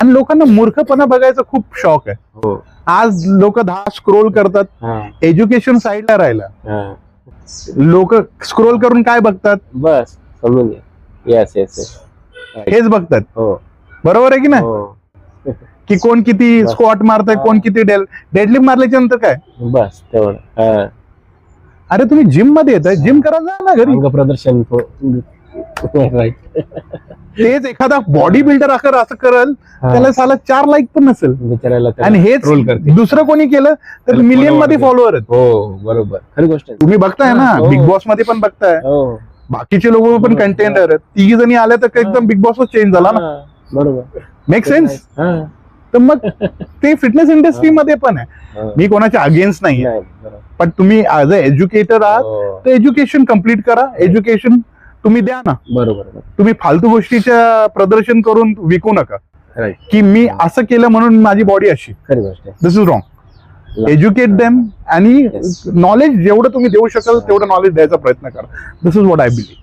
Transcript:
आणि लोकांना मूर्खपणा बघायचा खूप शौक आहे. हो. आज लोक 10 स्क्रोल करतात, हा. एज्युकेशन साईडला राहिला. हा. लोक स्क्रोल करून काय बघतात? बस समजून घ्या. Yes yes yes. हेच बघतात. हो. बरोबर आहे की नाही? हो. की कोण किती बस. स्क्वॉट मारतंय, कोण किती डेडलिफ्ट मारल्याच्या नंतर काय? बस तेवढं. हा. अरे तुम्ही जिम मध्ये येताय, जिम करा जा ना घरी. अंग प्रदर्शन. राईट. तेच एखादा बॉडी बिल्डर असं करल, त्याला साला 4 लाईक पण नसेल. बिचारायला आणि हेच ट्रोल करते. दुसरं कोणी केलं तर त्याला मिलियन follower मध्ये आहे. फॉलोअर आहेत. हो बरोबर, खरी गोष्ट आहे. तुम्ही बघताय ना, हो. बिग बॉस मध्ये पण बघताय, हो. बाकीचे लोक पण बरोबर. कंटेंडर आहेत. 3 जणी आल्या तर एकदम बिग बॉसच चेंज झाला ना. हा, बरोबर. Make sense. हा. तर मग ते फिटनेस इंडस्ट्री मध्ये पण आहे. हा. मी कोणाच्या अगेन्स्ट नाही, नाही, बरोबर. पण तुम्ही ऍज अ एज्युकेटर आहात हो. तर एज्युकेशन कम्प्लीट करा. एज्युकेशन तुम्ही द्या ना. बरोबर. तुम्ही फालतू गोष्टीच्या प्रदर्शन करून विकू नका राईट. की मी असं केलं म्हणून माझी बॉडी अशी. खरी गोष्ट आहे. दिस इज रॉंग. एज्युकेट देम आणि Yes. नॉलेज जेवढं तुम्ही देऊ शकाल तेवढं नॉलेज द्यायचा प्रयत्न करा. दिस इज व्हॉट आय बिलीव्ह.